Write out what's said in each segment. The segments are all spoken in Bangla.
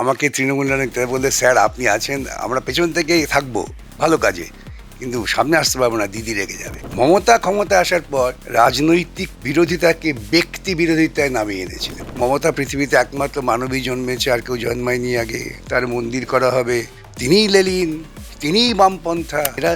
আমাকে তৃণমূল নেতা বললে, স্যার আপনি আছেন, আমরা পেছন থেকেই থাকবো ভালো কাজে, কিন্তু সামনে আসতে পারবো না, দিদি রেগে যাবে। মমতা ক্ষমতা আসার পর রাজনৈতিক বিরোধিতাকে ব্যক্তি বিরোধিতায় নামিয়ে এনেছিলেন। মমতা পৃথিবীতে একমাত্র মানবী জন্মেছে, আর কেউ জন্মায়নি আগে, তার মন্দির করা হবে, তিনিই লেলিন, তিনিই বামপন্থা। এরা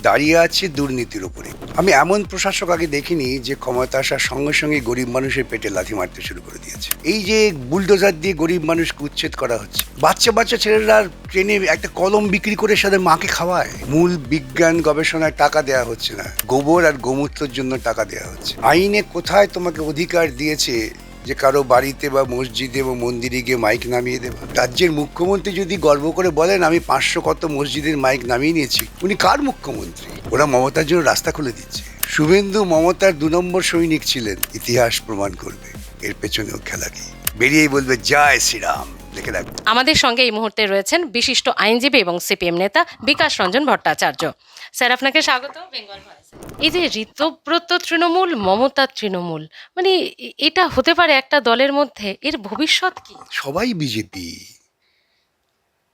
দাঁড়িয়ে আছে দুর্নীতির উপরে। আমি এমন প্রশাসক আগে দেখিনি যে ক্ষমতা আসার সঙ্গে সঙ্গে গরিব মানুষের পেটে লাথি মারতে শুরু করে দিয়েছে। এই যে বুলডোজার দিয়ে গরিব মানুষকে উচ্ছেদ করা হচ্ছে, বাচ্চা বাচ্চা ছেলেরা ট্রেনে একটা কলম বিক্রি করে সাথে মাকে খাওয়ায়। মূল বিজ্ঞান গবেষণায় টাকা দেওয়া হচ্ছে না, গোবর আর গোমূত্রের জন্য টাকা দেওয়া হচ্ছে। আইনে কোথায় তোমাকে অধিকার দিয়েছে যে কারো বাড়িতে বা মসজিদে বা মন্দিরে গিয়ে মাইক নামিয়ে দেবে? রাজ্যের মুখ্যমন্ত্রী যদি গর্ব করে বলেন আমি 500 কত মসজিদের মাইক নামিয়ে নিয়েছি, উনি কার মুখ্যমন্ত্রী? ওরা মমতার জন্য রাস্তা খুলে দিচ্ছে। শুভেন্দু মমতার 2 নম্বর সৈনিক ছিলেন, ইতিহাস প্রমাণ করবে এর পেছনেও খেলা কি। বেরিয়েই বলবে জয় শ্রীরাম, লিখে রাখবে। আমাদের সঙ্গে এই মুহূর্তে রয়েছেন বিশিষ্ট আইনজীবী এবং সিপিএম নেতা বিকাশ রঞ্জন ভট্টাচার্য। স্যার, আপনাকে স্বাগত বেঙ্গল ভয়েসে। এই যে ঋতব্রত তৃণমূল, মমতা তৃণমূল, মানে এটা হতে পারে একটা দলের মধ্যে, এর ভবিষ্যৎ কি? সবাই বিজেপি।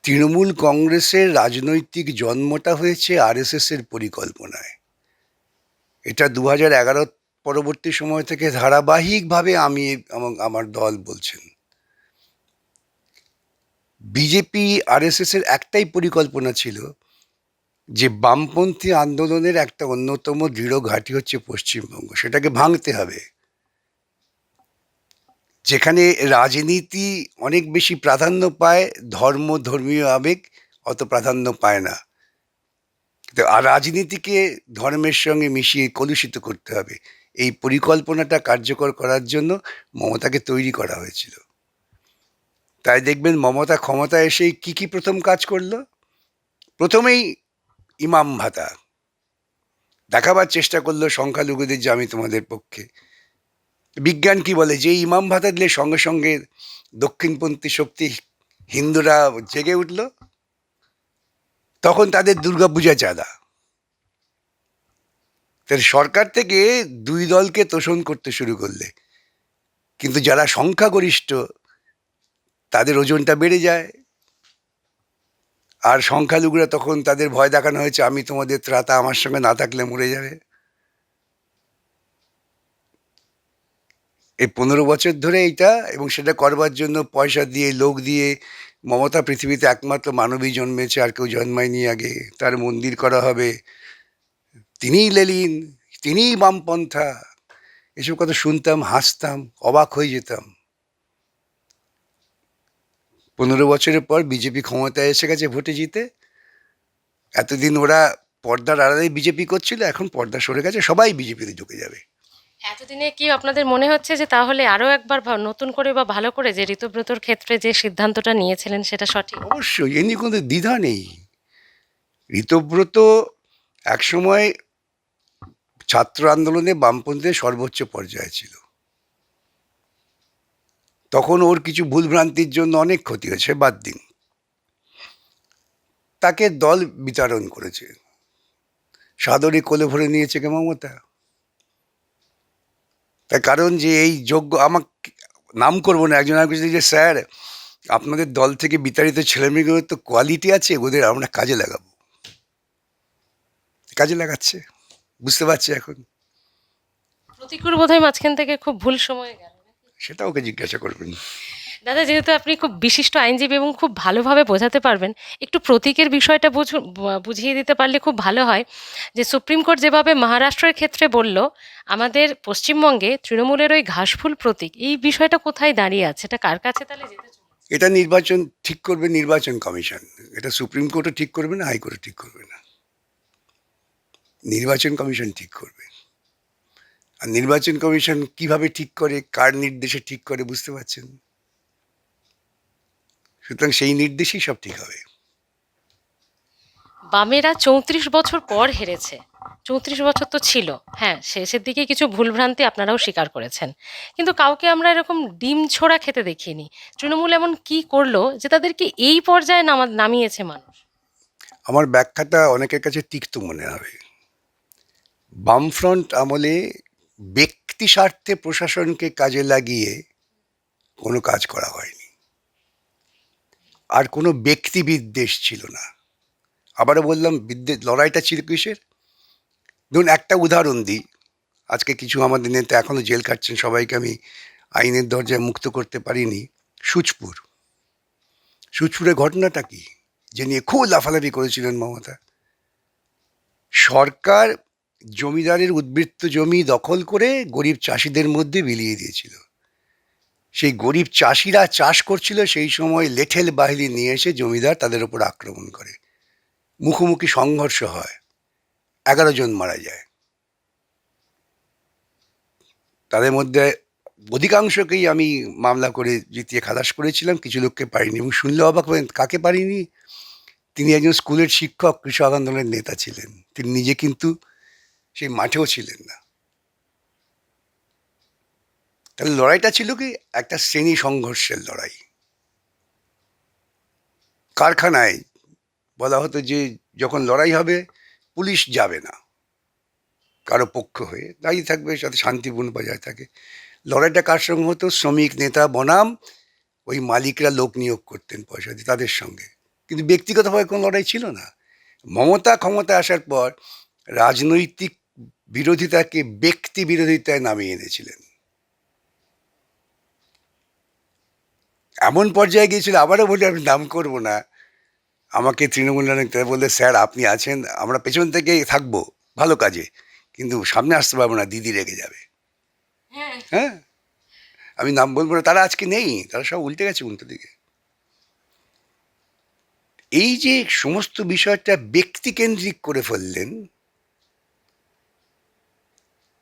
তৃণমূল কংগ্রেসের রাজনৈতিক জন্মটা হয়েছে আরএসএস এর পরিকল্পনায়। এটা 2011 পরবর্তী সময় থেকে ধারাবাহিকভাবে আমি এবং আমার দল বলছেন, বিজেপি আরএসএস এর একটাই পরিকল্পনা ছিল যে বামপন্থী আন্দোলনের একটা অন্যতম দৃঢ় ঘাঁটি হচ্ছে পশ্চিমবঙ্গ, সেটাকে ভাঙতে হবে। যেখানে রাজনীতি অনেক বেশি প্রাধান্য পায়, ধর্মীয় আবেগ অত প্রাধান্য পায় না। তো আর রাজনীতিকে ধর্মের সঙ্গে মিশিয়ে কলুষিত করতে হবে, এই পরিকল্পনাটা কার্যকর করার জন্য মমতাকে তৈরি করা হয়েছিল। তাই দেখবেন মমতা ক্ষমতায় এসেই কি প্রথম কাজ করলো। প্রথমেই ইমাম ভাতা দেখাবার চেষ্টা করলো সংখ্যালঘুদের যে আমি তোমাদের পক্ষে। বিজ্ঞান কি বলে, যে ইমাম ভাতা দিলে সঙ্গে সঙ্গে দক্ষিণপন্থী শক্তি হিন্দুরা জেগে উঠল, তখন তাদের দুর্গাপূজা চাঁদা। তাহলে সরকার থেকে 2 দলকে তোষণ করতে শুরু করলে, কিন্তু যারা সংখ্যাগরিষ্ঠ তাদের ওজনটা বেড়ে যায়, আর সংখ্যালঘুরা তখন তাদের ভয় দেখানো হয়েছে আমি তোমাদের ত্রাতা, আমার সঙ্গে না থাকলে মরে যাবে। এই 15 বছর ধরে এইটা, এবং সেটা করবার জন্য পয়সা দিয়ে, লোক দিয়ে, মমতা পৃথিবীতে একমাত্র মানবী জন্মেছে, আর কেউ জন্মায়নি আগে, তার মন্দির করা হবে, তিনিই লেলিন, তিনিই বামপন্থা, এসব কথা শুনতাম, হাসতাম, অবাক হয়ে যেতাম। 15 বছরের পর বিজেপি ক্ষমতায় এসে গেছে ভোটে জিতে। এতদিন ওরা পর্দার আড়ালে বিজেপি করছিল, এখন পর্দা সরে গেছে, সবাই বিজেপিতে ঢুকে যাবে। এতদিনে কি আপনাদের মনে হচ্ছে যে তাহলে আরও একবার নতুন করে বা ভালো করে যে ঋতব্রতর ক্ষেত্রে যে সিদ্ধান্তটা নিয়েছিলেন সেটা সঠিক? অবশ্যই, এ নিয়ে কোনো দ্বিধা নেই। ঋতব্রত একসময় ছাত্র আন্দোলনে বামপন্থীদের সর্বোচ্চ পর্যায়ে ছিল, তখন ওর কিছু ভুলভ্রান্তির জন্য অনেক ক্ষতি হয়েছে, বাদ দিন। তাকে দল বিতরণ করেছে, সাদরে কোলে ভরে নিয়েছে কে মমতা। তার কারণ যে এই যোগ্য, আমার নাম করবো না, একজন আগে যে স্যার আপনাদের দল থেকে বিতাড়িত ছেলেমেয়েগুলোর তো কোয়ালিটি আছে, ওদের আমরা কাজে লাগাবো। কাজে লাগাচ্ছে, বুঝতে পারছি এখন। প্রতিকূল বোধহয় মাঝখান থেকে খুব ভুল সময়ে গেল। সেটা ওকে জিজ্ঞাসা করবেন। দাদা, যেহেতু আপনি খুব বিশিষ্ট আইনজীবী এবং খুব ভালোভাবে বোঝাতে পারবেন, একটু প্রতীকের বিষয়টা বুঝিয়ে দিতে পারলে খুব ভালো হয়। যে সুপ্রিম কোর্ট যেভাবে মহারাষ্ট্রের ক্ষেত্রে বলল, আমাদের পশ্চিমবঙ্গে তৃণমূলের ওই ঘাসফুল প্রতীক, এই বিষয়টা কোথায় দাঁড়িয়ে আছে? এটা কার কাছে তাহলে যেতে চলেছে? এটা নির্বাচন ঠিক করবে, নির্বাচন কমিশন। এটা সুপ্রিম কোর্টও ঠিক করবে না, হাইকোর্টও ঠিক করবে না, নির্বাচন কমিশন ঠিক করবে। আর নির্বাচন কমিশন কিভাবে ঠিক করে, কার নির্দেশে ঠিক করে, বুঝতে পারছেন? সুতরাং সেই নির্দেশেই সব ঠিক হবে। বামেরা 34 বছর পর হেরেছে। 34 বছর তো ছিল, হ্যাঁ, শেষের দিকে কিছু ভুলভ্রান্তি আপনারাও স্বীকার করেছেন, কিন্তু কাউকে আমরা এরকম ডিম ছোড়া খেতে দেখিনি। তৃণমূল এমন কি করলো যে তাদেরকে এই পর্যায়ে নামিয়েছে মানুষ? আমার ব্যাখ্যাটা অনেকের কাছে তিক্ত মনে হবে। বামফ্রন্ট আমলে ব্যক্তি স্বার্থে প্রশাসনকে কাজে লাগিয়ে কোনো কাজ করা হয়নি। আর কোনো ব্যক্তি বিদ্বেষ ছিল না। আবারও বললাম, লড়াইটা ছিল কিসের? ধরুন একটা উদাহরণ দিই। আজকে কিছু আমাদের নেতা এখনো জেল খাটছেন, সবাইকে আমি আইনের দরজায় মুক্ত করতে পারিনি। সুচপুর, সুচপুরের ঘটনাটা কি, যে নিয়ে খুব লাফালাফি করেছিলেন মমতা। সরকার জমিদারের উদ্বৃত্ত জমি দখল করে গরিব চাষিদের মধ্যে বিলিয়ে দিয়েছিল। সেই গরিব চাষিরা চাষ করছিল, সেই সময় লেঠেল বাহিনী নিয়ে এসে জমিদার তাদের উপর আক্রমণ করে, মুখোমুখি সংঘর্ষ হয়, 11 জন মারা যায়। তাদের মধ্যে অধিকাংশকেই আমি মামলা করে জিতিয়ে খালাস করেছিলাম, কিছু লোককে পারিনি। এবং শুনলে অবাক হবেন, কাকে পারিনি? তিনি একজন স্কুলের শিক্ষক, কৃষক আন্দোলনের নেতা ছিলেন। তিনি নিজে কিন্তু সেই মাঠেও ছিলেন না। তাহলে লড়াইটা ছিল কি? একটা শ্রেণী সংঘর্ষের লড়াই। কারখানায় বলা হতো যে যখন লড়াই হবে পুলিশ যাবে না, কারো পক্ষ হয়ে দাঁড়িয়ে থাকবে, যাতে শান্তিপূর্ণ বজায় থাকে। লড়াইটা কার সঙ্গে হতো? শ্রমিক নেতা বনাম ওই মালিকরা লোক নিয়োগ করতেন পয়সা দিয়ে, তাদের সঙ্গে। কিন্তু ব্যক্তিগতভাবে কোনো লড়াই ছিল না। মমতা ক্ষমতা আসার পর রাজনৈতিক বিরোধিতাকে ব্যক্তি বিরোধিতায় নামিয়ে এনেছিলেন। এমন পর্যায়ে গিয়েছিল, আবারও বলি, আমি নাম করব না, আমাকে তৃণমূল নেতা বললে, স্যার আপনি আছেন, আমরা পেছন থেকে থাকবো ভালো কাজে, কিন্তু সামনে আসতে পারবো না, দিদি রেগে যাবে। হ্যাঁ, আমি নাম বলবো না, তারা আজকে নেই, তারা সব উল্টে গেছে, উল্টো দিকে। এই যে সমস্ত বিষয়টা ব্যক্তিকেন্দ্রিক করে ফেললেন,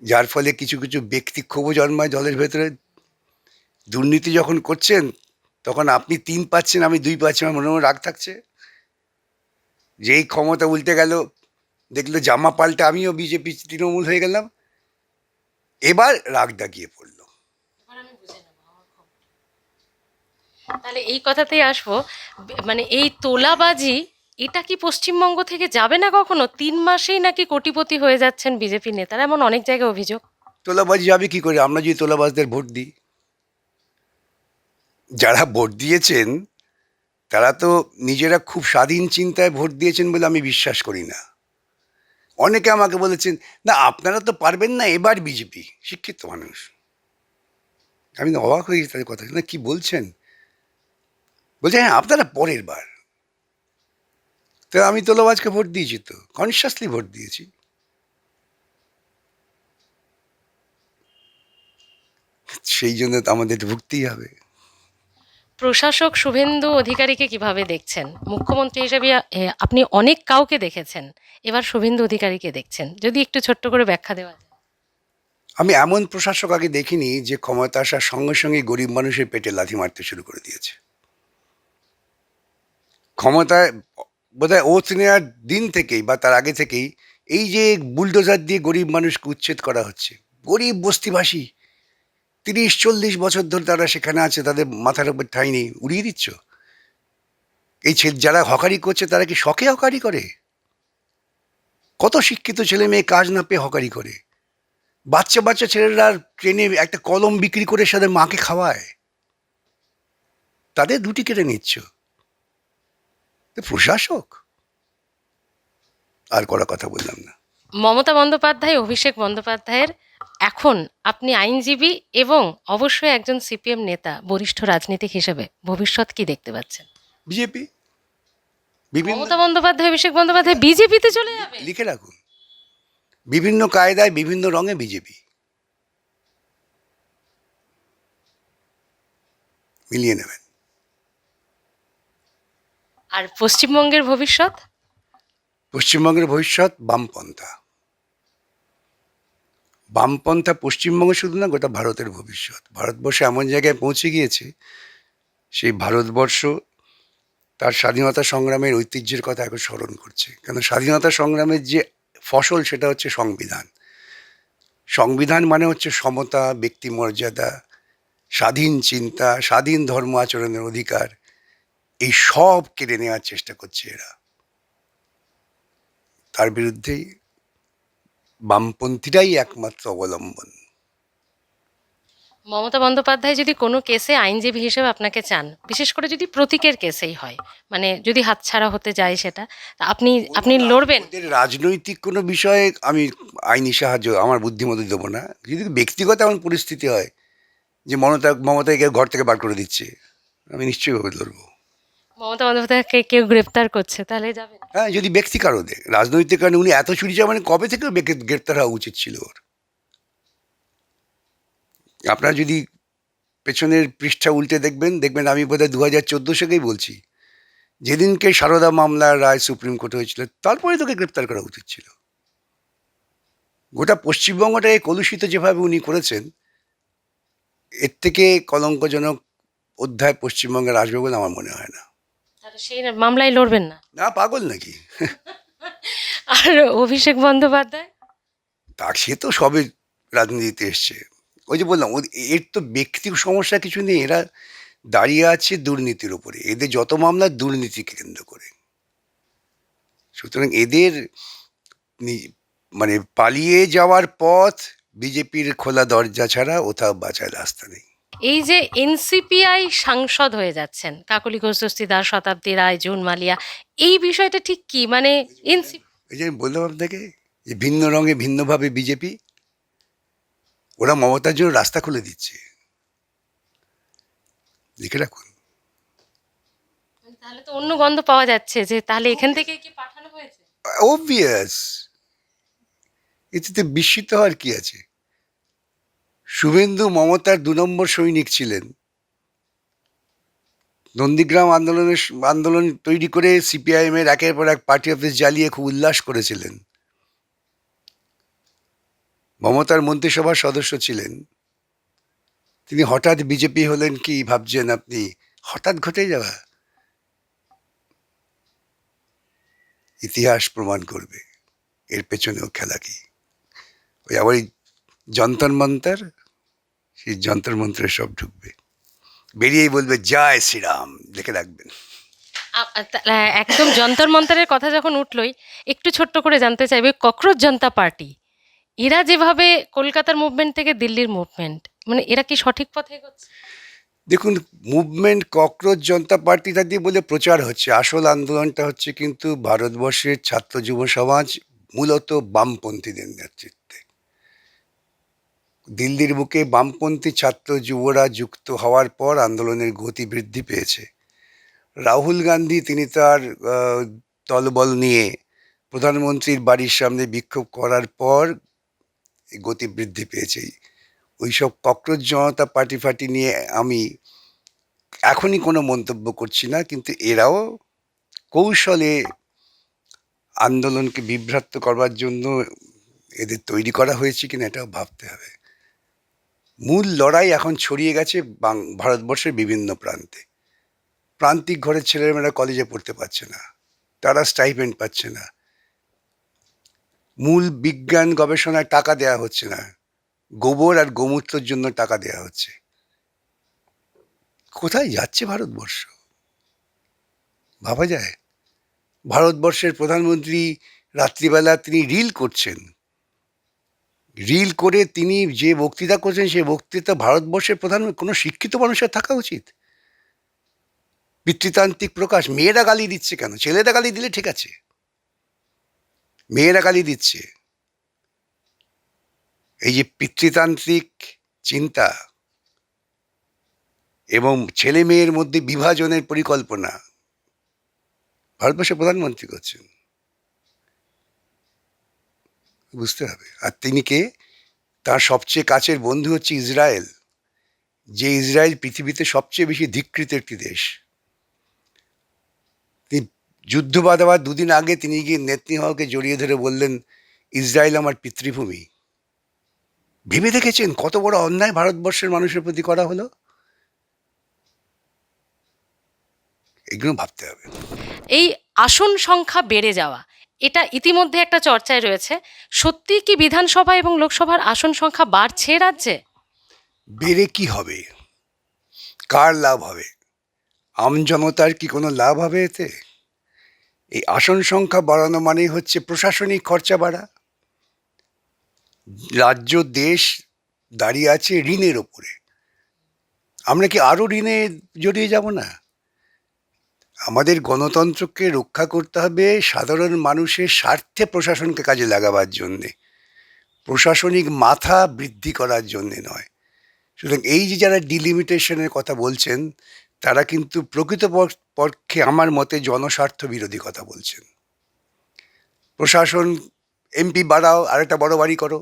যার ফলে কিছু কিছু ব্যক্তি ক্ষোভ জন্মায় দলের ভেতরে। দুর্নীতি যখন করছেন তখন আপনি 3 পাচ্ছেন, আমি 2 পাচ্ছি, আমার মনে মনে রাগ থাকছে। যেই ক্ষমতা উল্টে গেল, দেখলো জামা পাল্টে আমিও বিজেপি তৃণমূল হয়ে গেলাম, এবার রাগটা গিয়ে পড়লো। তাহলে এই কথাতেই আসবো, মানে এই তোলাবাজি, এটা কি পশ্চিমবঙ্গ থেকে যাবে না কখনো? 3 মাসেই নাকি কোটিপতি হয়ে যাচ্ছেন বিজেপি নেতারা, এমন অনেক জায়গায় অভিযোগ। তোলাবাজি যাবে কি করে? আমরা যদি তোলাবাজদের ভোট দিই, যারা ভোট দিয়েছেন তারা তো নিজেরা খুব স্বাধীন চিন্তায় ভোট দিয়েছেন বলে আমি বিশ্বাস করি না। অনেকে আমাকে বলেছেন, না আপনারা তো পারবেন না, এবার বিজেপি। শিক্ষিত মানুষ, আমি তো অবাক হয়ে গেছি তাদের কথা, না কি বলছেন? বলছে হ্যাঁ আপনারা পরের বার। তো আমি তোলাবাজকে ভোট দিয়েছি, তো কনসিয়াসলি ভোট দিয়েছি। সেই জন্য তো আমাদের ভুগতেই হবে। প্রশাসক শুভেন্দু অধিকারীকে কিভাবে দেখছেন? মুখ্যমন্ত্রী হিসেবে আপনি অনেক কাউকে দেখেছেন, এবার শুভেন্দু অধিকারীকে দেখছেন, যদি একটু ছোট্ট করে ব্যাখ্যা দেওয়া যায়। আমি এমন প্রশাসক আগে দেখিনি যে ক্ষমতা আসার সঙ্গে সঙ্গে গরিব মানুষের পেটে লাথি মারতে শুরু করে দিয়েছে। ক্ষমতায় বোধহয় ওথ নেওয়ার দিন থেকেই বা তার আগে থেকেই এই যে বুলডোজার দিয়ে গরিব মানুষকে উচ্ছেদ করা হচ্ছে, গরিব বস্তিবাসী 30-40 বছর ধরে তারা সেখানে আছে, তাদের মাথার উপর ঠাঁই নেই, উড়িয়ে দিচ্ছ। এই যারা হকারি করছে তারা কি শখে হকারি করে? কত শিক্ষিত ছেলে মেয়ে কাজ না পেয়ে হকারি করে। বাচ্চা বাচ্চা ছেলেরা ট্রেনে একটা কলম বিক্রি করে সাথে মাকে খাওয়ায়, তাদের দুটি কেড়ে নিচ্ছ। প্রশাসক আর করা কথা বললাম না। মমতা বন্দ্যোপাধ্যায়, অভিষেক বন্দ্যোপাধ্যায়ের, এখন আপনি আইনজীবী এবং অবশ্যই একজন সিপিএম নেতা, বরিষ্ঠ রাজনীতিক হিসেবে ভবিষ্যৎ কি দেখতে পাচ্ছেন? বিজেপি, বিভিন্ন, মমতা বন্দ্যোপাধ্যায়, অভিষেক বন্দ্যোপাধ্যায় বিজেপিতে চলে যাবে? লিখে রাখুন, বিভিন্ন কায়দায় বিভিন্ন রঙে বিজেপি, মিলিয়ে নেবেন। আর পশ্চিমবঙ্গের ভবিষ্যৎ? পশ্চিমবঙ্গের ভবিষ্যৎ বামপন্থা। বামপন্থা পশ্চিমবঙ্গ শুধু না, গোটা ভারতের ভবিষ্যৎ। ভারতবর্ষ এমন জায়গায় পৌঁছে গিয়েছে, সেই ভারতবর্ষ তার স্বাধীনতা সংগ্রামের ঐতিহ্যের কথা এখন স্মরণ করছে। কেন স্বাধীনতা সংগ্রামের যে ফসল, সেটা হচ্ছে সংবিধান। সংবিধান মানে হচ্ছে সমতা, ব্যক্তি মর্যাদা, স্বাধীন চিন্তা, স্বাধীন ধর্ম আচরণের অধিকার। এই সব কেড়ে নেওয়ার চেষ্টা করছে এরা। তার বিরুদ্ধেই বামপন্থীরাই একমাত্র অবলম্বন। মমতা বন্দ্যোপাধ্যায় যদি কোনো কেসে আইনজীবী হিসেবে আপনাকে চান, বিশেষ করে যদি প্রতীকের কেসেই হয়, মানে যদি হাতছাড়া হতে যায় সেটা, তা আপনি আপনি লড়বেন? ওদের রাজনৈতিক কোনো বিষয়ে আমি আইনি সাহায্য আমার বুদ্ধিমতো দেবো না। যদি ব্যক্তিগত এমন পরিস্থিতি হয় যে মমতাকে ঘর থেকে বার করে দিচ্ছে, আমি নিশ্চয়ই ভাবে লড়বো। মমতা বন্দ্যোপাধ্যায়কে কেউ গ্রেপ্তার করছে, তাহলে যাবেন? হ্যাঁ, যদি ব্যক্তি কারণে, রাজনৈতিক কারণে উনি এত চুরি মানে কবে থেকে গ্রেপ্তার হওয়া উচিত ছিল ওর। আপনারা যদি পেছনের পৃষ্ঠা উল্টে দেখবেন আমি বোধহয় 2014 সালেই বলছি, যেদিনকে সারদা মামলার রায় সুপ্রিম কোর্টে হয়েছিল তারপরে তোকে গ্রেপ্তার করা উচিত ছিল। গোটা পশ্চিমবঙ্গটাকে কলুষিত যেভাবে উনি করেছেন, এর থেকে কলঙ্কজনক অধ্যায় পশ্চিমবঙ্গের আসবে বলে আমার মনে হয় না। তাহলে সেই মামলায় লড়বেন না? না, পাগল নাকি? আর অভিষেক বন্দ্যোপাধ্যায়? তা সে তো সবে রাজনীতিতে এসছে। ওই যে বললাম, এর তো ব্যক্তি সমস্যা কিছু নেই, এরা দাঁড়িয়ে আছে দুর্নীতির উপরে, এদের যত মামলা দুর্নীতিকে কেন্দ্র করে। সুতরাং এদের মানে পালিয়ে যাওয়ার পথ বিজেপির খোলা দরজা ছাড়া কোথাও বাঁচার রাস্তা নেই। এই যে এনসিপিআই সাংসদ হয়ে যাচ্ছেন, কাকলি ঘোষ দস্তিদার, শতাব্দী রায়, জুন মালিয়া, এই বিষয়টা ঠিক কি? মানে এই যে আমি বললাম আপনাকে, যে ভিন্ন রঙে ভিন্নভাবে বিজেপি, ওরা মমতার জন্য রাস্তা খুলে দিচ্ছে, লিখে রাখুন। তাহলে তো অন্য গন্ধ পাওয়া যাচ্ছে, যে তাহলে এখান থেকে কি পাঠানো হয়েছে? অবভিয়াস, এতে বিস্মিত হওয়ার কি আছে? শুভেন্দু মমতার 2 নম্বর সৈনিক ছিলেন। নন্দীগ্রাম আন্দোলন তৈরি করে সিপিআইএম এর একের পর এক পার্টি অফিস জ্বালিয়ে খুব উল্লাস করেছিলেন। মমতার মন্ত্রিসভার সদস্য ছিলেন। তিনি হঠাৎ বিজেপি হলেন কি ভাবছেন আপনি? হঠাৎ ঘটে যাওয়া? ইতিহাস প্রমাণ করবে এর পেছনেও খেলা কি। ওই আবার যন্তর মন্তর, সেই যন্তর মন্ত্রে সব ঢুকবে, বেরিয়েই বলবে জয় শ্রীরাম, লিখে রাখবেন। একদম যন্তর মন্তরের কথা যখন উঠলই, একটু ছোট্ট করে জানতে চাইবে, ককরোচ জনতা পার্টি এরা যেভাবে কলকাতার মুভমেন্ট থেকে দিল্লির মুভমেন্ট, মানে এরা কি সঠিক পথে এগোচ্ছে? দেখুন, মুভমেন্ট ককরোচ জনতা পার্টিটা দিয়ে বলে প্রচার হচ্ছে, আসল আন্দোলনটা হচ্ছে কিন্তু ভারতবর্ষের ছাত্র যুব সমাজ, মূলত বামপন্থীদের নেতৃত্বে। দিল্লির বুকে বামপন্থী ছাত্র যুবরা যুক্ত হওয়ার পর আন্দোলনের গতি বৃদ্ধি পেয়েছে। রাহুল গান্ধী তিনি তার দলবল নিয়ে প্রধানমন্ত্রীর বাড়ির সামনে বিক্ষোভ করার পর গতি বৃদ্ধি পেয়েছে। ওইসব ককরোচ জনতা পার্টি নিয়ে আমি এখনই কোনো মন্তব্য করছি না, কিন্তু এরাও কৌশলে আন্দোলনকে বিভ্রান্ত করবার জন্য এদের তৈরি করা হয়েছে কিনা এটাও ভাবতে হবে। মূল লড়াই এখন ছড়িয়ে গেছে ভারতবর্ষের বিভিন্ন প্রান্তে। প্রান্তিক ঘরের ছেলেমেয়েরা কলেজে পড়তে পারছে না, তারা স্টাইপেন্ড পাচ্ছে না, মূল বিজ্ঞান গবেষণায় টাকা দেয়া হচ্ছে না, গোবর আর গোমূত্রের জন্য টাকা দেয়া হচ্ছে। কোথায় যাচ্ছে ভারতবর্ষ ভাবা যায়? ভারতবর্ষের প্রধানমন্ত্রী রাত্রিবেলা তিনি রিল করছেন, রিল করে তিনি যে বক্তৃতা করছেন সেই বক্তৃতা ভারতবর্ষের প্রধান কোনো শিক্ষিত মানুষের থাকা উচিত। পিতৃতান্ত্রিক প্রকাশ। মেয়েরা গালি দিচ্ছে কেন? ছেলেরা গালি দিলে ঠিক আছে, মেয়েরা গালি দিচ্ছে। এই যে পিতৃতান্ত্রিক চিন্তা এবং ছেলে মেয়ের মধ্যে বিভাজনের পরিকল্পনা ভারতবর্ষের প্রধানমন্ত্রী করছেন, বুঝতে হবে। আর তিনি কে? তার সবচেয়ে কাছের বন্ধু হচ্ছে ইসরায়েল, যে ইসরায়েল পৃথিবীতে সবচেয়ে বেশি ধিক্কৃত একটি দেশ। তিনি যুদ্ধ বাঁধাবার 2 দিন আগে তিনি গিয়ে নেতনিয়াহুকে জড়িয়ে ধরে বললেন, ইসরায়েল আমার পিতৃভূমি। ভেবে দেখেছেন কত বড় অন্যায় ভারতবর্ষের মানুষের প্রতি করা হলো? এগুলো ভাবতে হবে। এই আসন সংখ্যা বেড়ে যাওয়া, এটা ইতিমধ্যে একটা চর্চায় রয়েছে। সত্যি কি বিধানসভা এবং লোকসভার আসন সংখ্যা বাড়ছে রাজ্যে? বেড়ে কি হবে? কার লাভ হবে? আমজনতার কি কোনো লাভ হবে এতে? এই আসন সংখ্যা বাড়ানো মানেই হচ্ছে প্রশাসনিক খরচা বাড়া। রাজ্য দেশ দাঁড়িয়ে আছে ঋণের ওপরে। আমরা কি আরও ঋণে জড়িয়ে যাব না? আমাদের গণতন্ত্রকে রক্ষা করতে হবে সাধারণ মানুষের স্বার্থে প্রশাসনকে কাজে লাগাবার জন্যে, প্রশাসনিক মাথা বৃদ্ধি করার জন্যে নয়। সুতরাং এই যে যারা ডিলিমিটেশনের কথা বলছেন, তারা কিন্তু প্রকৃতপক্ষে আমার মতে জনস্বার্থ বিরোধী কথা বলছেন। প্রশাসন, এমপি বাড়াও, আরেকটা বড় বাড়ি করো,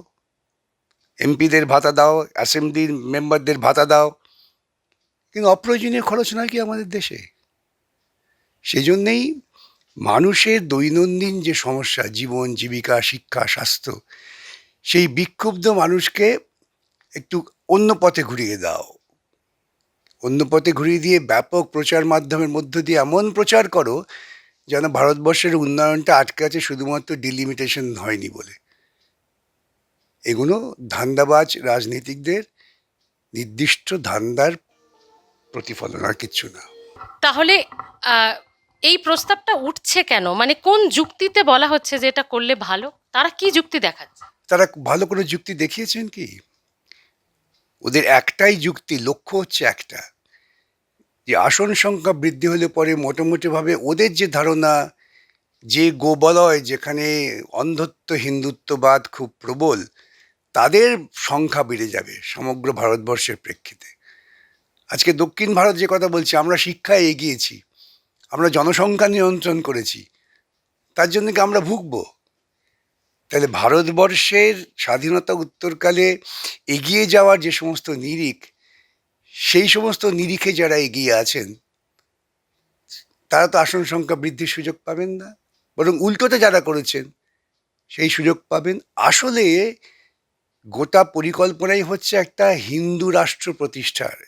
এমপিদের ভাতা দাও, অ্যাসেম্বলির মেম্বারদের ভাতা দাও, কিন্তু অপ্রয়োজনীয় খরচ নয় কি আমাদের দেশে? সেজন্যেই মানুষের দৈনন্দিন যে সমস্যা, জীবন, জীবিকা, শিক্ষা, স্বাস্থ্য, সেই বিক্ষুব্ধ মানুষকে একটু অন্য পথে ঘুরিয়ে দাও। অন্য পথে ঘুরিয়ে দিয়ে ব্যাপক প্রচার মাধ্যমের মধ্য দিয়ে এমন প্রচার করো যেন ভারতবর্ষের উন্নয়নটা আটকে আছে শুধুমাত্র ডিলিমিটেশন হয়নি বলে। এগুলো ধান্দাবাজ রাজনীতিকদের নির্দিষ্ট ধান্দার প্রতিফলন, আর কিচ্ছু না। তাহলে আহ, এই প্রস্তাবটা উঠছে কেন? মানে কোন যুক্তিতে বলা হচ্ছে যে এটা করলে ভালো? তারা কি যুক্তি দেখাচ্ছে? তারা ভালো করে যুক্তি দেখিয়েছেন কি? ওদের একটাই যুক্তি, লক্ষ্য হচ্ছে একটা, যে আসন সংখ্যা বৃদ্ধি হলে পরে মোটামুটিভাবে ওদের যে ধারণা, যে গোবলয় যেখানে অন্ধত্ব হিন্দুত্ববাদ খুব প্রবল, তাদের সংখ্যা বেড়ে যাবে সমগ্র ভারতবর্ষের প্রেক্ষিতে। আজকে দক্ষিণ ভারত যে কথা বলছি, আমরা শিক্ষায় এগিয়েছি, আমরা জনসংখ্যা নিয়ন্ত্রণ করেছি, তার জন্য কি আমরা ভুগবো? তাহলে ভারতবর্ষের স্বাধীনতা উত্তরকালে এগিয়ে যাওয়ার যে সমস্ত নিরিখ, সেই সমস্ত নিরিখে যারা এগিয়ে আছেন তারা তো আসন সংখ্যা বৃদ্ধির সুযোগ পাবেন না, বরং উল্টোটা যারা করেছেন সেই সুযোগ পাবেন। আসলে গোটা পরিকল্পনাই হচ্ছে একটা হিন্দু রাষ্ট্র প্রতিষ্ঠার,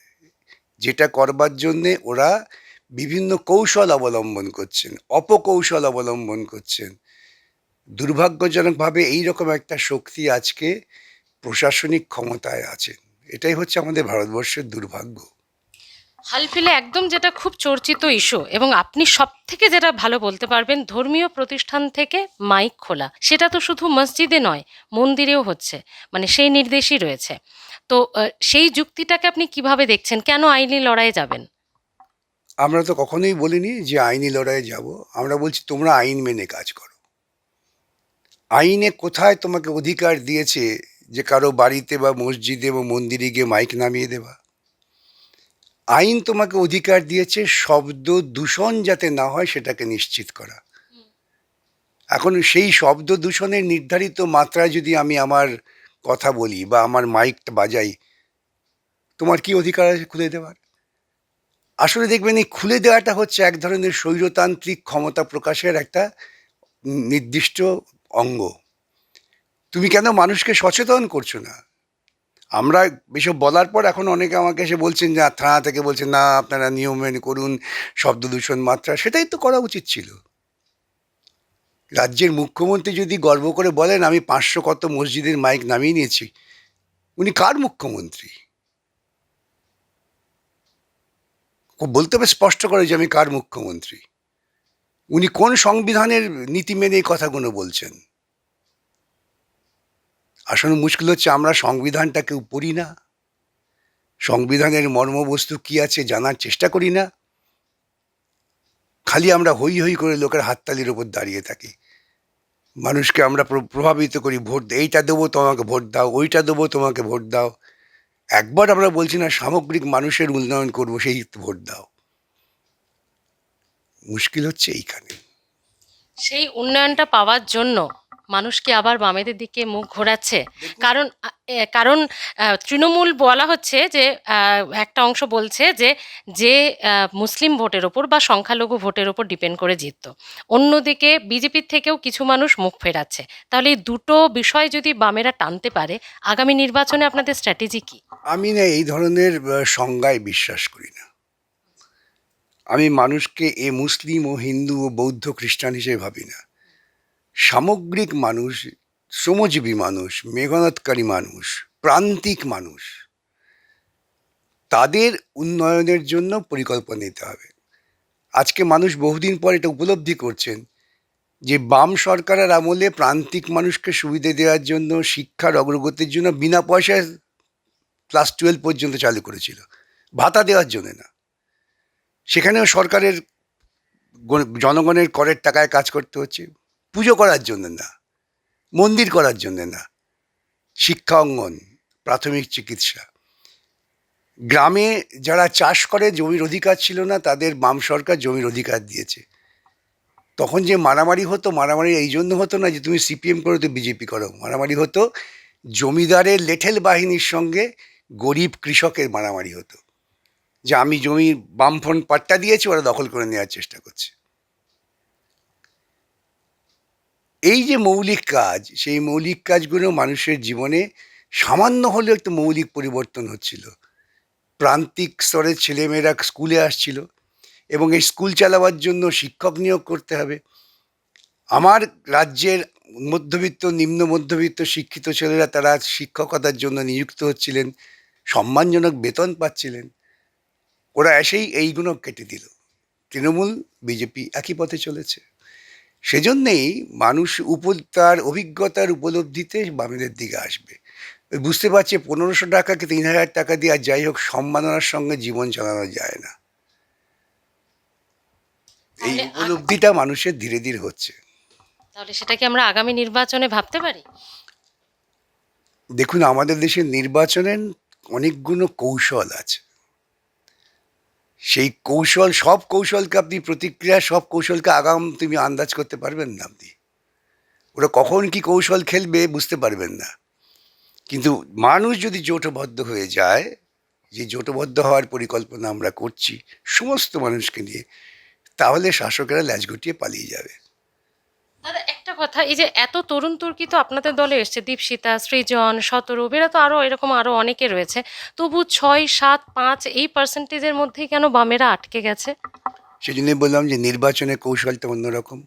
যেটা করবার জন্যে ওরা বিভিন্ন কৌশল অবলম্বন করছেন, অপকৌশল অবলম্বন করছেন। দুর্ভাগ্যজনকভাবে এইরকম একটা শক্তি আজকে প্রশাসনিক ক্ষমতায় আছেন। এটাই হচ্ছে আমাদের ভারতবর্ষের দুর্ভাগ্য। হালফিলে একদম যেটা খুব চর্চিত ইস্যু, এবং আপনি সব থেকে যেটা ভালো বলতে পারবেন, ধর্মীয় প্রতিষ্ঠান থেকে মাইক খোলা, সেটা তো শুধু মসজিদে নয়, মন্দিরেও হচ্ছে, মানে সেই নির্দেশই রয়েছে। তো সেই যুক্তিটাকে আপনি কিভাবে দেখছেন? কেন আইনি লড়াইয়ে যাবেন? আমরা তো কখনোই বলিনি যে আইনি লড়াইয়ে যাব, আমরা বলছি তোমরা আইন মেনে কাজ করো। আইনে কোথায় তোমাকে অধিকার দিয়েছে যে কারো বাড়িতে বা মসজিদে বা মন্দিরে গিয়ে মাইক নামিয়ে দেবা? আইন তোমাকে অধিকার দিয়েছে শব্দ দূষণ যাতে না হয় সেটাকে নিশ্চিত করা। এখন সেই শব্দ দূষণের নির্ধারিত মাত্রায় যদি আমি আমার কথা বলি বা আমার মাইকটা বাজাই, তোমার কি অধিকার আছে খুলে দেওয়ার? আসলে দেখবেন এই খুলে দেওয়াটা হচ্ছে এক ধরনের স্বৈরতান্ত্রিক ক্ষমতা প্রকাশের একটা নির্দিষ্ট অঙ্গ। তুমি কেন মানুষকে সচেতন করছো না? আমরা এসব বলার পর এখন অনেকে আমাকে এসে বলছেন, যে থানা থেকে বলছেন না আপনারা নিয়ম মেনে করুন, শব্দ দূষণ মাত্রা, সেটাই তো করা উচিত ছিল। রাজ্যের মুখ্যমন্ত্রী যদি গর্ব করে বলেন আমি 500 কত মসজিদের মাইক নামিয়ে নিয়েছি, উনি কার মুখ্যমন্ত্রী? বলতে হবে স্পষ্ট করে যে আমি কার মুখ্যমন্ত্রী, উনি কোন সংবিধানের নীতি মেনে এই কথাগুলো বলছেন। আসলে মুশকিল হচ্ছে আমরা সংবিধানটা কেউ পড়ি না, সংবিধানের মর্মবস্তু কি আছে জানার চেষ্টা করি না, খালি আমরা হই হই করে লোকের হাততালির ওপর দাঁড়িয়ে থাকি। মানুষকে আমরা প্রভাবিত করি, ভোট এইটা দেবো তোমাকে ভোট দাও, ওইটা দেবো তোমাকে ভোট দাও। একবার আমরা বলছি না সামগ্রিক মানুষের উন্নয়ন করবো, সেই ভোট দাও। মুশকিল হচ্ছে এইখানে। সেই উন্নয়নটা পাওয়ার জন্য মানুষ কি আবার বামেদের দিকে মুখ ঘোরাচ্ছে? কারণ কারণ তৃণমূল বলা হচ্ছে যে একটা অংশ বলছে যে যে মুসলিম ভোটের ওপর বা সংখ্যালঘু ভোটের ওপর ডিপেন্ড করে জিততো। অন্যদিকে বিজেপির থেকেও কিছু মানুষ মুখ ফেরাচ্ছে। তাহলে এই দুটো বিষয় যদি বামেরা টানতে পারে, আগামী নির্বাচনে আপনাদের স্ট্র্যাটেজি কি? আমি না এই ধরনের সংজ্ঞায় বিশ্বাস করি না। আমি মানুষকে মুসলিম ও হিন্দু ও বৌদ্ধ খ্রিস্টান হিসেবে ভাবি না। সামগ্রিক মানুষ, শ্রমজীবী মানুষ, মেহনতকারী মানুষ, প্রান্তিক মানুষ, তাদের উন্নয়নের জন্য পরিকল্পনা নিতে হবে। আজকে মানুষ বহুদিন পর এটা উপলব্ধি করছেন যে বাম সরকারের আমলে প্রান্তিক মানুষকে সুবিধে দেওয়ার জন্য, শিক্ষার অগ্রগতির জন্য বিনা পয়সায় ক্লাস 12 পর্যন্ত চালু করেছিল। ভাতা দেওয়ার জন্য না। সেখানেও সরকারের জনগণের করের টাকায় কাজ করতে হচ্ছে। পুজো করার জন্য না, মন্দির করার জন্য না, শিক্ষা অঙ্গন, প্রাথমিক চিকিৎসা। গ্রামে যারা চাষ করে জমির অধিকার ছিল না, তাদের বাম সরকার জমির অধিকার দিয়েছে। তখন যে মারামারি হতো, মারামারি এই জন্য হতো না যে তুমি সিপিএম করো তো বিজেপি করো, মারামারি হতো জমিদারের লেঠেল বাহিনীর সঙ্গে গরিব কৃষকের মারামারি হতো, যে আমি জমি বামফ্রন্ট পাট্টা দিয়েছি, ওরা দখল করে নেওয়ার চেষ্টা করছে। এই যে মৌলিক কাজ, সেই মৌলিক কাজগুলো মানুষের জীবনে সামান্য হলেও একটু মৌলিক পরিবর্তন হচ্ছিল। প্রান্তিক স্তরের ছেলেমেয়েরা স্কুলে আসছিল, এবং এই স্কুল চালাবার জন্য শিক্ষক নিয়োগ করতে হবে। আমার রাজ্যের মধ্যবিত্ত, নিম্ন মধ্যবিত্ত শিক্ষিত ছেলেরা তারা শিক্ষকতার জন্য নিযুক্ত হচ্ছিলেন, সম্মানজনক বেতন পাচ্ছিলেন। ওরা এসেই এইগুলো কেটে দিল। তৃণমূল, বিজেপি একই পথে চলেছে। সেজন্যেই মানুষ তার অভিজ্ঞতার উপলব্ধিতে বামেদের দিকে আসবে। বুঝতে পারছে 1500 টাকাকে 3000 টাকা দিয়ে আর যাই হোক সম্মাননার সঙ্গে জীবন চালানো যায় না। এই তাহলে উপলব্ধিটা মানুষের ধীরে ধীরে হচ্ছে। তাহলে সেটা কি আমরা আগামী নির্বাচনে ভাবতে পারি? দেখুন, আমাদের দেশের নির্বাচনের অনেকগুলো কৌশল আছে। সেই কৌশল, সব কৌশলকে আপনি প্রতিক্রিয়া, সব কৌশলকে আগাম তুমি আন্দাজ করতে পারবেন না। আপনি ওরা কখন কি কৌশল খেলবে বুঝতে পারবেন না। কিন্তু মানুষ যদি জোটবদ্ধ হয়ে যায়, যে জোটবদ্ধ হওয়ার পরিকল্পনা আমরা করছি সমস্ত মানুষকে নিয়ে, তাহলে শাসকেরা ল্যাজ গুটিয়ে পালিয়ে যাবে। দাদা একটা কথা, এই যে এত তরুণ তুর্কি তো আপনাদের দলে এসছে, দীপশিতা, সৃজন, শতরূপ, এরা তো আরো এরকম আরো অনেকে রয়েছে, তবু 6, 7, 5 এই পার্সেন্টেজের মধ্যেই কেন বামেরা আটকে গেছে? সেই জন্যই বললাম যে নির্বাচনের কৌশলটা অন্যরকম।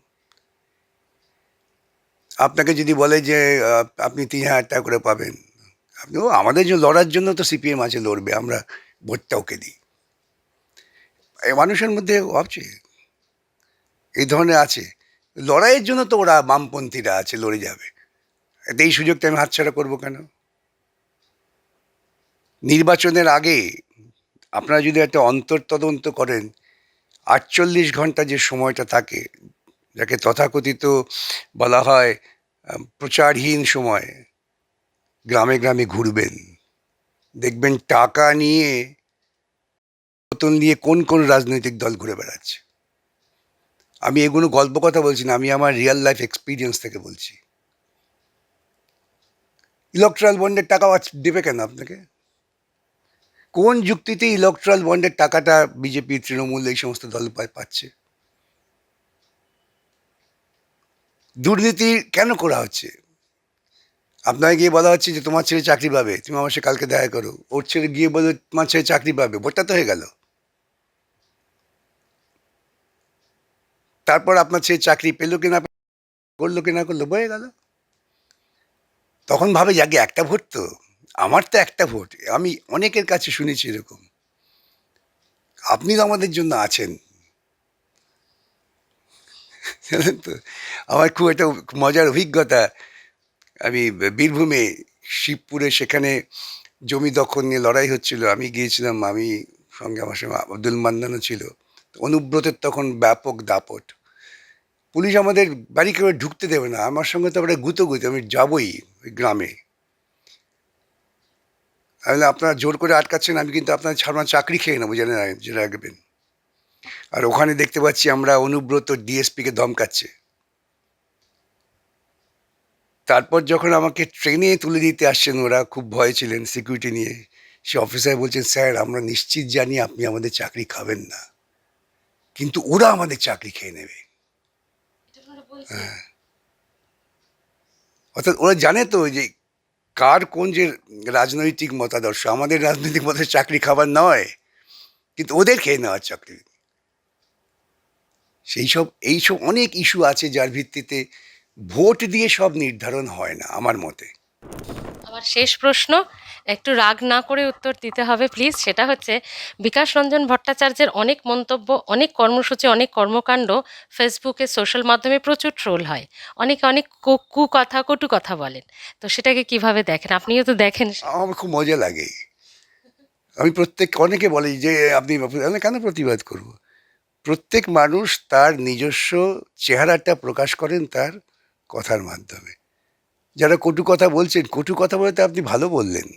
আপনাকে যদি বলে যে আপনি 3000 টাকা করে পাবেন, আপনি আমাদের যে লড়ার জন্য তো সিপিএম আছে, লড়বে, আমরা ভোটটা ওকে দিই। এই মানুষের মধ্যে ভাবছি এই ধরনের আছে, লড়াইয়ের জন্য তো ওরা বামপন্থীরা আছে, লড়ে যাবে। এতে এই সুযোগটা আমি হাতছাড়া করবো কেন? নির্বাচনের আগে আপনারা যদি একটা অন্তর্তদন্ত করেন, 48 ঘন্টা যে সময়টা থাকে, যাকে তথাকথিত বলা হয় প্রচারহীন সময়, গ্রামে গ্রামে ঘুরবেন, দেখবেন টাকা নিয়ে, বেতন দিয়ে কোন কোন রাজনৈতিক দল ঘুরে বেড়াচ্ছে। আমি এগুলো গল্প কথা বলছি না, আমি আমার রিয়েল লাইফ এক্সপিরিয়েন্স থেকে বলছি। ইলেকট্রাল বন্ডের টাকা দেবে কেন আপনাকে? কোন যুক্তিতে ইলেকট্রাল বন্ডের টাকাটা বিজেপি, তৃণমূল, এই সমস্ত দল পাচ্ছে? দুর্নীতি কেন করা হচ্ছে? আপনাকে গিয়ে বলা হচ্ছে যে তোমার ছেলে চাকরি পাবে, তুমি আমার সাথে কালকে দেখা করো। ওর ছেলে গিয়ে বলে তোমার ছেলে চাকরি পাবে, ভোটটা তো হয়ে গেল। তারপর আপনার ছেলে চাকরি পেলো কি না, করলো কি না করলো, বয়ে গেল। তখন ভাবে যে আগে একটা ভোট তো, আমার তো একটা ভোট। আমি অনেকের কাছে শুনেছি এরকম। আপনি তো আমাদের জন্য আছেন, জানেন তো। আমার খুব একটা মজার অভিজ্ঞতা। আমি বীরভূমে শিবপুরে, সেখানে জমি দখল নিয়ে লড়াই হচ্ছিল। আমি গিয়েছিলাম, আমি সঙ্গে আমার সঙ্গে আব্দুল মান্নানও ছিল। অনুব্রতের তখন ব্যাপক দাপট। পুলিশ আমাদের বাড়ি কেউ ঢুকতে দেবে না, আমার সঙ্গে তো আমরা গুতোগুতি, আমি যাবই ওই গ্রামে। তাহলে আপনারা জোর করে আটকাচ্ছেন, আমি কিন্তু আপনার ছাড়া চাকরি খেয়ে নেবো, জেনে রাখবেন। আর ওখানে দেখতে পাচ্ছি আমরা অনুব্রত ডিএসপিকে ধমকাচ্ছে। তারপর যখন আমাকে ট্রেনে তুলে দিতে আসছেন, ওরা খুব ভয় ছিলেন সিকিউরিটি নিয়ে, সে অফিসার বলছেন, স্যার আমরা নিশ্চিত জানি আপনি আমাদের চাকরি খাবেন না, কিন্তু ওরা আমাদের চাকরি খেয়ে নেবে। হ্যাঁ, অর্থাৎ ওরা জানে তো যে কার কোন যে রাজনৈতিক মতাদর্শ। আমাদের রাজনৈতিক মতাদর্শ চাকরি খাবার নয়, কিন্তু ওদের খেয়ে নেওয়ার চাকরি। এইসব অনেক ইস্যু আছে যার ভিত্তিতে ভোট দিয়ে সব নির্ধারণ হয় না আমার মতে। আমার শেষ প্রশ্ন, একটু রাগ না করে উত্তর দিতে হবে প্লিজ। সেটা হচ্ছে, বিকাশ রঞ্জন ভট্টাচার্যের অনেক মন্তব্য, অনেক কর্মসূচি, অনেক কর্মকাণ্ড ফেসবুকে, সোশ্যাল মাধ্যমে প্রচুর ট্রোল হয়। অনেকে অনেক কুকথা, কটু কথা বলেন। তো সেটাকে কিভাবে দেখেন? আপনিও তো দেখেন। আমার খুব মজা লাগে। আমি অনেকে বলে যে আপনি আমি কেন প্রতিবাদ করব? প্রত্যেক মানুষ তার নিজস্ব চেহারাটা প্রকাশ করেন তার কথার মাধ্যমে। যারা কটু কথা বলছেন, কটু কথা বলে তো আপনি ভালো বললেন।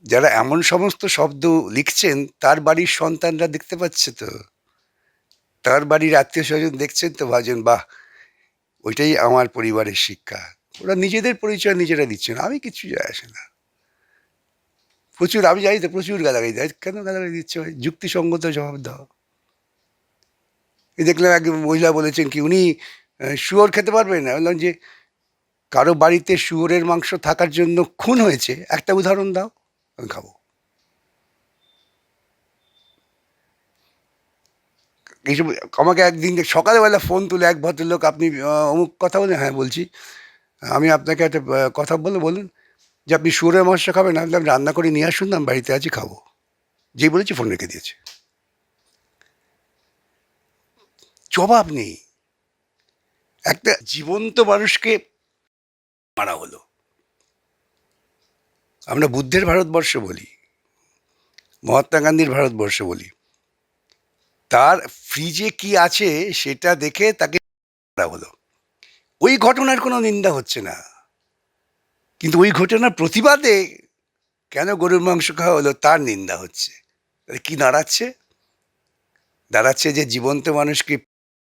যারা এমন সমস্ত শব্দ লিখছেন তার বাড়ির সন্তানরা দেখতে পাচ্ছে তো, তার বাড়ির আত্মীয়-স্বজন দেখছেন তো, ভাবছেন বাহ! ওইটাই আমার পরিবারের শিক্ষা। ওরা নিজেদের পরিচয় নিজেরা দিচ্ছেন। আমি কিচ্ছু যায় আসে না। আমি জানি তো প্রচুর গালাগালি দেয়। কেন গালাগালি দিচ্ছে ভাই? যুক্তিসঙ্গত জবাব দাও। এই দেখলাম এক মহিলা বলেছেন কি উনি শুয়োর খেতে পারবেন না। বললাম যে কারো বাড়িতে শুয়োরের মাংস থাকার জন্য খুন হয়েছে, একটা উদাহরণ দাও, আমি খাবো। এইসব আমাকে একদিন সকালবেলা ফোন তুলে এক ভদ্রলোক, আপনি অমুক কথা বলেন? হ্যাঁ বলছি। আমি আপনাকে একটা কথা বলবো, বলুন। যে আপনি শুয়োরের মাংস খাবেন? আমি বললাম রান্না করে নিয়ে আসুন না, আমি বাড়িতে আছি, খাবো। যেই বলেছি ফোন রেখে দিয়েছে। জবাব নেই। একটা জীবন্ত মানুষকে মারা হলো। আমরা বুদ্ধের ভারতবর্ষ বলি, মহাত্মা গান্ধীর ভারতবর্ষ বলি। তার ফ্রিজে কি আছে সেটা দেখে তাকে মারা হলো। ওই ঘটনার কোনো নিন্দা হচ্ছে না, কিন্তু ওই ঘটনার প্রতিবাদে কেন গরুর মাংস খাওয়া হলো তার নিন্দা হচ্ছে। তাহলে কি দাঁড়াচ্ছে? দাঁড়াচ্ছে যে জীবন্ত মানুষকে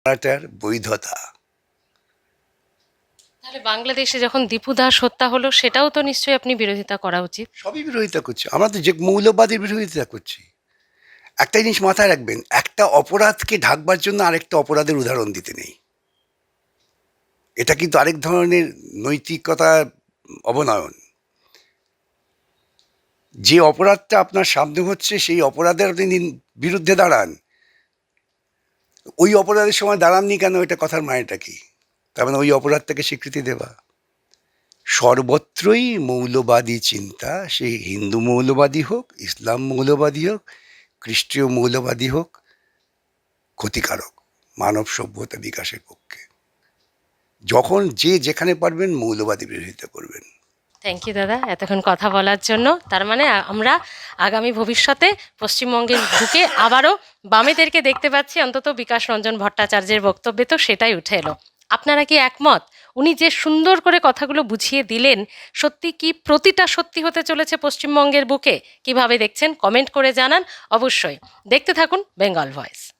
মারাটার বৈধতা। তাহলে বাংলাদেশে যখন দীপু দাস হত্যা হলো সেটাও তো নিশ্চয়ই আপনি বিরোধিতা করা উচিত। সবই বিরোধিতা করছে। আমরা তো যে মৌলবাদীর বিরোধিতা করছি। একটা জিনিস মাথায় রাখবেন, একটা অপরাধকে ঢাকবার জন্য আরেকটা অপরাধের উদাহরণ দিতে নেই। এটা কিন্তু আরেক ধরনের নৈতিকতার অবনয়ন। যে অপরাধটা আপনার সামনে হচ্ছে সেই অপরাধের আপনি বিরুদ্ধে দাঁড়ান। ওই অপরাধের সময় দাঁড়াননি কেন, এটা কথার মানেটা কি? তার মানে ওই অপরাধটাকে স্বীকৃতি দেওয়া। সর্বত্রই মৌলবাদী চিন্তা, সে হিন্দু মৌলবাদী হোক, ইসলাম মৌলবাদী হোক, খ্রিস্টীয় মৌলবাদী হোক, ক্ষতিকারক মানব সভ্যতা বিকাশের পক্ষে। যখন যে যেখানে পারবেন মৌলবাদী বিরোধিতা করবেন। থ্যাংক ইউ দাদা এতক্ষণ কথা বলার জন্য। তার মানে আমরা আগামী ভবিষ্যতে পশ্চিমবঙ্গের বুকে আবারও বামেদেরকে দেখতে পাচ্ছি, অন্তত বিকাশ রঞ্জন ভট্টাচার্যের বক্তব্যে তো সেটাই উঠে এলো। আপনারা কি একমত? উনি যে সুন্দর করে কথাগুলো বুঝিয়ে দিলেন, সত্যি কি প্রতিটা সত্যি হতে চলেছে পশ্চিমবঙ্গের বুকে? কিভাবে দেখছেন কমেন্ট করে জানান অবশ্যই। দেখতে থাকুন বেঙ্গল ভয়েস।